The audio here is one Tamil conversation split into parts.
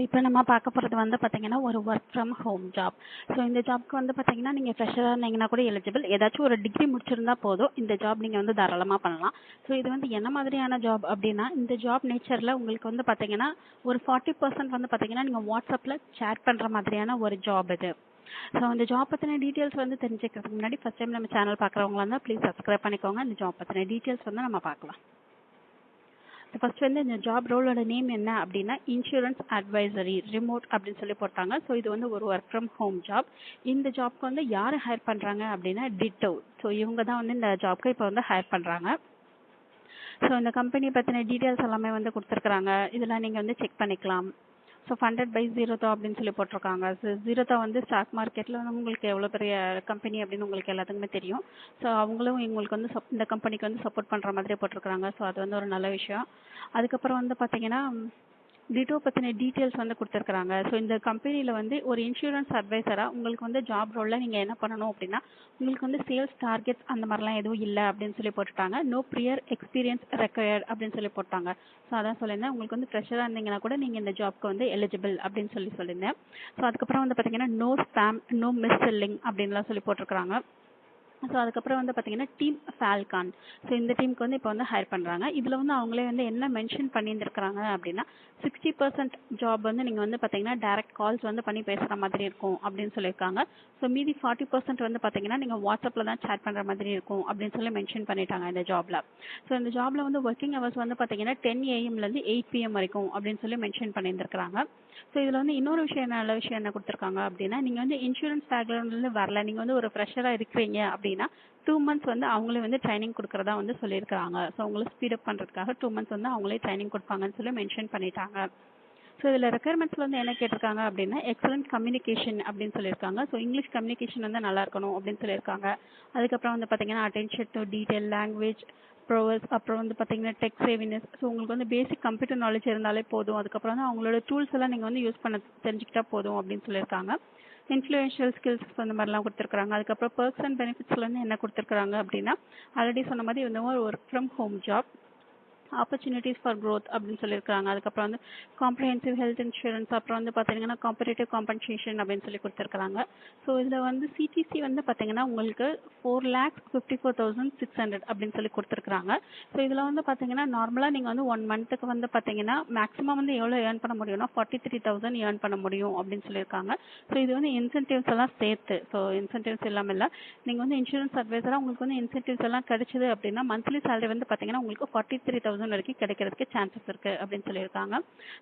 இப்போ நம்ம பார்க்க போகிறது வந்து பார்த்தீங்கன்னா ஒரு work from home job. So இந்த ஜாப்க்கு வந்து பார்த்தீங்கன்னா நீங்கள் ஃப்ரெஷராக இருந்தீங்கன்னா கூட எலிஜிபிள். ஏதாச்சும் ஒரு டிகிரி முடிச்சிருந்தா போதும், இந்த ஜாப் நீங்கள் வந்து தாராளமாக பண்ணலாம். ஸோ இது வந்து என்ன மாதிரியான ஜாப் அப்படின்னா, இந்த ஜாப் நேச்சரில் உங்களுக்கு வந்து பார்த்தீங்கன்னா ஒரு 40% வந்து பார்த்தீங்கன்னா நீங்கள் வாட்ஸ்அப்பில் சேட் பண்ணுற மாதிரியான ஒரு ஜாப் இது. ஸோ இந்த ஜாப் பற்றின டீட்டெயில்ஸ் வந்து தெரிஞ்சுக்கிறதுக்கு முன்னாடி ஃபஸ்ட் டைம் நம்ம சேனல் பார்க்குறவங்களா இருந்தால் ப்ளீஸ் சப்ஸ்கிரைப் பண்ணிக்கோங்க. இந்த ஜாப் பற்றின டீட்டெயில்ஸ் வந்து நம்ம பார்க்கலாம். ஃபர்ஸ்ட் வந்து இந்த ஜாப் ரோலோட நேம் என்ன அப்படின்னா இன்சூரன்ஸ் அட்வைசரி ரிமோட் அப்படின்னு சொல்லி போட்டாங்க. ஸோ இது வந்து ஒரு ஒர்க் ஃப்ரம் ஹோம் ஜாப். இந்த ஜாப்க்கு வந்து யார் ஹையர் பண்ணுறாங்க அப்படின்னா டிட்டோ. ஸோ இவங்க தான் வந்து இந்த ஜாப்க்கு இப்போ வந்து ஹையர் பண்ணுறாங்க. ஸோ இந்த கம்பெனி பற்றின டீட்டெயில்ஸ் எல்லாமே வந்து கொடுத்துருக்குறாங்க. இதெல்லாம் நீங்கள் வந்து செக் பண்ணிக்கலாம். ஸோ ஃபண்டட் பை ஜீரோதா அப்படின்னு சொல்லி போட்டிருக்காங்க. ஸோ ஜீரோதா வந்து ஸ்டாக் மார்க்கெட்டில் வந்து உங்களுக்கு எவ்வளோ பெரிய கம்பெனி அப்படின்னு உங்களுக்கு எல்லாத்துக்குமே தெரியும். ஸோ அவங்களும் உங்களுக்கு வந்து இந்த கம்பெனிக்கு வந்து சப்போர்ட் பண்ணுற மாதிரி போட்டிருக்காங்க. ஸோ அது வந்து ஒரு நல்ல விஷயம். அதுக்கப்புறம் வந்து பார்த்தீங்கன்னா டிட்டோ பற்றின டீட்டெயில்ஸ் வந்து கொடுத்துருக்குறாங்க. ஸோ இந்த கம்பெனியில் வந்து ஒரு இன்சூரன்ஸ் அட்வைசராக உங்களுக்கு வந்து ஜாப் ரோலில் நீங்கள் என்ன பண்ணணும் அப்படின்னா, உங்களுக்கு வந்து சேல்ஸ் டார்கெட்ஸ் அந்த மாதிரிலாம் எதுவும் இல்லை அப்படின்னு சொல்லி போட்டுட்டாங்க. நோ ப்ரியர் எக்ஸ்பீரியன்ஸ் ரெக்வயர்ட் அப்படின்னு சொல்லி போட்டாங்க. ஸோ அதான் சொல்லியிருந்தேன், உங்களுக்கு வந்து ஃப்ரெஷராக இருந்தீங்கன்னா கூட நீங்கள் இந்த ஜாப்க்கு வந்து எலிஜிபிள் அப்படின்னு சொல்லியிருந்தேன். ஸோ அதுக்கப்புறம் வந்து பார்த்தீங்கன்னா no spam no mis selling அப்படின்லாம் சொல்லி போட்டிருக்கிறாங்க. ஸோ அதுக்கப்புறம் வந்து பார்த்தீங்கன்னா டீம் ஃபால்கான். ஸோ இந்த டீமுக்கு வந்து இப்போ வந்து ஹையர் பண்ணுறாங்க. இதில் வந்து அவங்களே வந்து என்ன மென்ஷன் பண்ணியிருந்துருக்காங்க அப்படின்னா 60% ஜாப் வந்து நீங்கள் வந்து பார்த்தீங்கன்னா டைரக்ட் கால்ஸ் வந்து பண்ணி பேசுகிற மாதிரி இருக்கும் அப்படின்னு சொல்லியிருக்காங்க. ஸோ மீதி 40% வந்து பார்த்தீங்கன்னா நீங்கள் வாட்ஸ்அப்பில் தான் சேட் பண்ணுற மாதிரி இருக்கும் அப்படின்னு சொல்லி மென்ஷன் பண்ணிட்டாங்க இந்த ஜாபில். ஸோ இந்த ஜாபில் வந்து ஒர்க்கிங் ஹவர்ஸ் வந்து பார்த்தீங்கன்னா 10 AM - 8 PM வரைக்கும் அப்படின்னு சொல்லி மென்ஷன் பண்ணியிருந்துருக்காங்க. ஸோ இதில் வந்து இன்னொரு விஷயம் நல்ல விஷயம் என்ன கொடுத்துருக்காங்க அப்படின்னா, நீங்கள் வந்து இன்சூரன்ஸ் பேக்ரவுண்ட்லேருந்து வரல, நீங்கள் வந்து ஒரு ஃப்ரெஷராக இருக்கிறீங்க அப்படின்னா 2 months வந்து அவங்களே வந்து ட்ரைனிங் கொடுக்குறதா வந்து சொல்லியிருக்காங்க. ஸோ உங்களை ஸ்பீடப் பண்ணுறதுக்காக 2 months வந்து அவங்களே ட்ரைனிங் கொடுப்பாங்கன்னு சொல்லி மென்ஷன் பண்ணிட்டாங்க. ஸோ இதில் ரெக்குயர்மெண்ட்ஸில் வந்து என்ன கேட்டிருக்காங்க அப்படின்னா எக்ஸலண்ட் கம்யூனிகேஷன் அப்படின்னு சொல்லியிருக்காங்க. ஸோ இங்கிலீஷ் கம்யூனிகேஷன் வந்து நல்லா இருக்கணும் அப்படின்னு சொல்லியிருக்காங்க. அதுக்கப்புறம் வந்து பார்த்தீங்கன்னா அட்டென்ஷன் டு டீட்டெயில் லாங்குவேஜ் ப்ரோவர்ஸ், அப்புறம் வந்து பார்த்தீங்கன்னா டெக் சேவினஸ். ஸோ உங்களுக்கு வந்து பேசிக் கம்ப்யூட்டர் நாலேஜ் இருந்தாலே போதும். அதுக்கப்புறம் வந்து அவங்களோட டூல்ஸ் எல்லாம் நீங்கள் வந்து யூஸ் பண்ண தெரிஞ்சுக்கிட்டா போதும் அப்படின்னு சொல்லியிருக்காங்க. இன்ஃப்ளூயன்ஷியல் ஸ்கில்ஸ் அந்த மாதிரிலாம் கொடுத்துருக்காங்க. அதுக்கப்புறம் பர்க்ஸ் அண்ட் பெனிஃபிட்ஸ்ல வந்து என்ன கொடுத்துருக்காங்க அப்படின்னா, ஆல்ரெடி சொன்ன மாதிரி இந்த ஒரு work from home job, opportunities for growth அப்படின்னு சொல்லியிருக்காங்க. அதுக்கப்புறம் வந்து காம்ப்ரிஹென்சிவ் ஹெல்த் இன்சூரன்ஸ், அப்புறம் வந்து பார்த்தீங்கன்னா காம்படேட்டிவ் காம்பன்சேஷன் அப்படின்னு சொல்லி கொடுத்துருக்காங்க. ஸோ இதில் வந்து சிடிசி வந்து பார்த்தீங்கன்னா உங்களுக்கு 4,54,600 அப்படின்னு சொல்லி கொடுத்துருக்காங்க. ஸோ இதில் வந்து பார்த்தீங்கன்னா நார்மலாக நீங்கள் வந்து 1 monthக்கு வந்து பார்த்தீங்கன்னா மேக்ஸிமம் வந்து எவ்வளோ ஏர்ன் பண்ண முடியும்னா 43,000 ஏர்ன் பண்ண முடியும் அப்படின்னு சொல்லியிருக்காங்க. ஸோ இது வந்து இன்சென்டிவ்ஸ் எல்லாம் சேர்த்து. ஸோ இன்சென்டிவ்ஸ் இல்லாமல் இல்லை, நீங்கள் வந்து இன்சூரன்ஸ் அட்வைசராக உங்களுக்கு வந்து இன்சென்டிவ்ஸ் எல்லாம் கிடைச்சது அப்படின்னா மந்த்லி சேலரி வந்து பார்த்தீங்கன்னா உங்களுக்கு 43,000 வரைக்கும் கிடைக்கிறதுக்கு சான்சஸ் இருக்கு அப்படின்னு சொல்லியிருக்காங்க.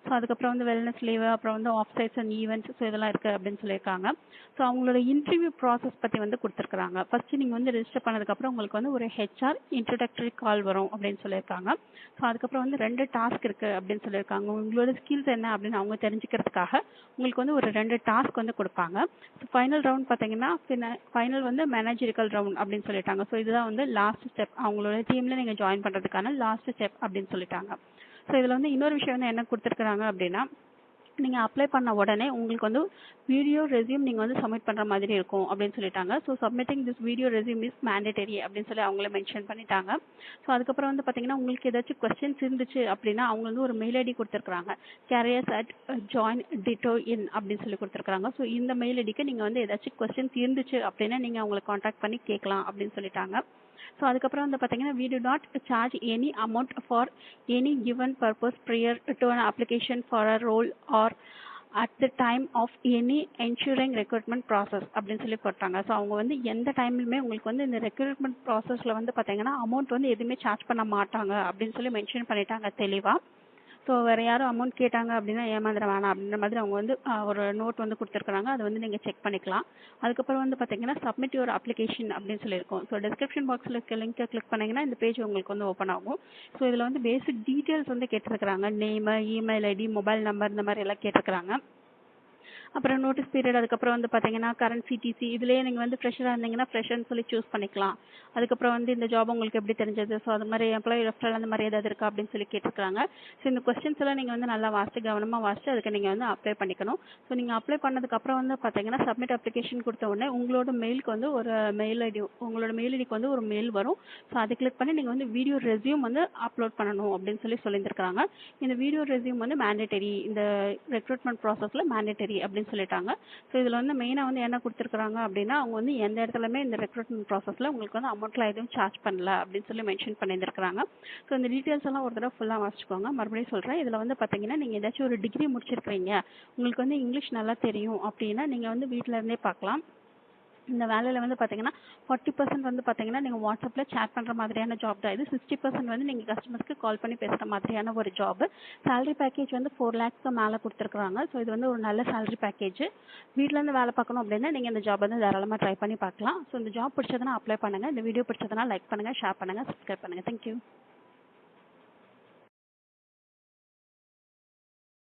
ஸோ அதுக்கப்புறம் வந்து வெல்னஸ் லீவ், அப்புறம் வந்து off sites and events, so இதெல்லாம் இருக்கு அப்படின்னு சொல்லியிருக்காங்க. ஸோ அவங்களோட இன்டர்வியூ ப்ராசஸ் பற்றி வந்து கொடுத்துருக்காங்க. ஃபர்ஸ்ட் நீங்கள் வந்து ரெஜிஸ்டர் பண்ணதுக்கப்புறம் உங்களுக்கு வந்து ஒரு ஹெச்ஆர் இன்ட்ரோடக்டரி கால் வரும் அப்படின்னு சொல்லியிருக்காங்க. ஸோ அதுக்கப்புறம் வந்து 2 டாஸ்க் இருக்கு அப்படின்னு சொல்லியிருக்காங்க. உங்களோட ஸ்கில்ஸ் என்ன அப்படின்னு அவங்க தெரிஞ்சுக்கிறதுக்காக உங்களுக்கு வந்து ஒரு 2 டாஸ்க் வந்து கொடுப்பாங்க. ஸோ ஃபைனல் ரவுண்ட் பார்த்தீங்கன்னா ஃபைனல் வந்து மேனேஜரிக்கல் ரவுண்ட் அப்படின்னு சொல்லிட்டாங்க. ஸோ இதுதான் வந்து லாஸ்ட் ஸ்டெப், அவங்களோட டீம்ல நீங்கள் ஜாயின் பண்ணுறதுக்கான லாஸ்ட் ஸ்டெப் அப்படின்னு சொல்லிட்டாங்க. ஸோ இதில் வந்து இன்னொரு விஷயம் வந்து என்ன கொடுத்துருக்காங்க அப்படின்னா, நீங்கள் அப்ளை பண்ண உடனே உங்களுக்கு வந்து வீடியோ ரெஸ்யூம் நீங்கள் வந்து சப்மிட் பண்ணுற மாதிரி இருக்கும் அப்படின்னு சொல்லிட்டாங்க. So submitting this video resume is mandatory அப்படின்னு சொல்லி அவங்களே மென்ஷன் பண்ணிட்டாங்க. ஸோ அதுக்கப்புறம் வந்து பார்த்தீங்கன்னா உங்களுக்கு ஏதாச்சும் கொஸ்டின்ஸ் இருந்துச்சு அப்படின்னா அவங்க வந்து ஒரு மெயில் ஐடி கொடுத்துருக்காங்க, careers@joindittoin அப்படின்னு சொல்லி கொடுத்துருக்காங்க. ஸோ இந்த மெயில் ஐடிக்கு நீங்கள் வந்து ஏதாச்சும் கொஸ்டின்ஸ் இருந்துச்சு அப்படின்னா நீங்கள் அவங்களை காண்டாக்ட் பண்ணி கேட்கலாம் அப்படின்னு சொல்லிட்டாங்க. ஸோ அதுக்கப்புறம் வந்து பார்த்தீங்கன்னா we do not charge any amount for any given purpose prior to an application for a role or at the time of any ensuring recruitment process அப்படின்னு சொல்லி போட்டாங்க. ஸோ அவங்க வந்து எந்த டைம்லையுமே உங்களுக்கு வந்து இந்த ரெக்ரூட்மெண்ட் ப்ராசஸில் வந்து பார்த்தீங்கன்னா அமௌண்ட் வந்து எதுவுமே சார்ஜ் பண்ண மாட்டாங்க அப்படின்னு சொல்லி மென்ஷன் பண்ணிட்டாங்க தெளிவாக. ஸோ வேறு யாரும் அமௌண்ட் கேட்டாங்க அப்படின்னா ஏமாந்துட வேணாம் அப்படின்ற மாதிரி அவங்க வந்து ஒரு நோட் வந்து கொடுத்துருக்குறாங்க. அதை வந்து நீங்கள் செக் பண்ணிக்கலாம். அதுக்கப்புறம் வந்து பார்த்தீங்கன்னா சப்மிட் யுவர் அப்ளிகேஷன் அப்படின்னு சொல்லியிருக்கோம். ஸோ டிஸ்கிரிப்ஷன் பாக்ஸில் இருக்க லிங்கை கிளிக் பண்ணிங்கன்னா இந்த பேஜ் உங்களுக்கு வந்து ஓப்பன் ஆகும். ஸோ இதில் வந்து பேசிக் டீட்டெயில்ஸ் வந்து கேட்டிருக்கிறாங்க, name, email ID, mobile number இந்த மாதிரி எல்லாம் கேட்டிருக்கிறாங்க. அப்புறம் நோட்டீஸ் பீரியட், அதுக்கப்புறம் வந்து பார்த்தீங்கன்னா கரண்ட் சிடிசி, இதுலேயே நீங்கள் வந்து ஃப்ரெஷராக இருந்தீங்கன்னா ஃப்ரெஷர்னு சொல்லி சூஸ் பண்ணிக்கலாம். அதுக்கப்புறம் வந்து இந்த ஜாப் உங்களுக்கு எப்படி தெரிஞ்சது, ஸோ அது மாதிரி எம்ப்ளாயி ரெஃபரல் அந்த மாதிரி ஏதாவது இருக்கா அப்படின்னு சொல்லி கேட்டிருக்காங்க. ஸோ இந்த கொஸ்டின்ஸ் எல்லாம் நீங்கள் வந்து நல்லா கவனமாக வாசித்து அதுக்கு நீங்கள் வந்து அப்ளை பண்ணிக்கணும். ஸோ நீங்கள் அப்ளை பண்ணதுக்கப்புறம் வந்து பார்த்தீங்கன்னா சப்மிட் அப்ளிகேஷன் கொடுத்த உடனே உங்களோட மெயிலுக்கு வந்து ஒரு மெயில் ஐடி, உங்களோட மெயில் ஐடிக்கு வந்து ஒரு மெயில் வரும். ஸோ அதை கிளிக் பண்ணி நீங்கள் வந்து வீடியோ ரெஸ்யூம் வந்து அப்லோட் பண்ணணும் அப்படின்னு சொல்லி சொல்லியிருக்காங்க. இந்த வீடியோ ரெஸ்யூம் வந்து மேண்டேட்டரி, இந்த ரெக்ரூட்மெண்ட் ப்ராசஸில் மேண்டேட்டரி அப்படின்னு சொல்லிட்டாங்க. ஸோ இதில் வந்து மெயினாக வந்து என்ன கொடுத்துருக்காங்க அப்படின்னா, அவங்க வந்து எந்த இடத்துலையுமே இந்த ரெக்ரூட்மெண்ட் ப்ராசஸில் உங்களுக்கு வந்து அமௌண்ட்லாம் எதுவும் சார்ஜ் பண்ணல அப்படின்னு சொல்லி மென்ஷன் பண்ணியிருக்காங்க. ஸோ இந்த டீட்டெயில்ஸ் எல்லாம் ஒரு தடவை ஃபுல்லாக வாசிச்சுக்கோங்க. மறுபடியும் சொல்கிறேன், இதில் வந்து பார்த்தீங்கன்னா நீங்கள் ஏதாச்சும் ஒரு டிகிரி முடிச்சிருக்கிறீங்க, உங்களுக்கு வந்து இங்கிலீஷ் நல்லா தெரியும் அப்படின்னா நீங்கள் வந்து வீட்டில் இருந்தே பார்க்கலாம். இந்த வேலையில் வந்து பார்த்தீங்கன்னா 40% வந்து பார்த்தீங்கன்னா நீங்கள் வாட்ஸ்அப்பில் சேட் பண்ணுற மாதிரியான ஜாப் தான் இது. 60% வந்து நீங்கள் கஸ்டமர்ஸ்க்கு கால் பண்ணி பேசுகிற மாதிரியான ஒரு ஜாப். சேலரி பேக்கேஜ் வந்து 4 lakhs மேலே கொடுத்துருக்குறாங்க. ஸோ இது வந்து ஒரு நல்ல சேலரி பேக்கேஜ். வீட்டிலேருந்து வேலை பார்க்கணும் அப்படின்னா நீங்கள் இந்த ஜாப் வந்து தாராளமாக ட்ரை பண்ணி பார்க்கலாம். ஸோ இந்த ஜாப் பிடிச்சதுன்னா அப்ளை பண்ணுங்கள். இந்த வீடியோ பிடிச்சதுன்னா லைக் பண்ணுங்கள், ஷேர் பண்ணுங்கள், சப்ஸ்கிரைப் பண்ணுங்கள். தேங்க்யூ.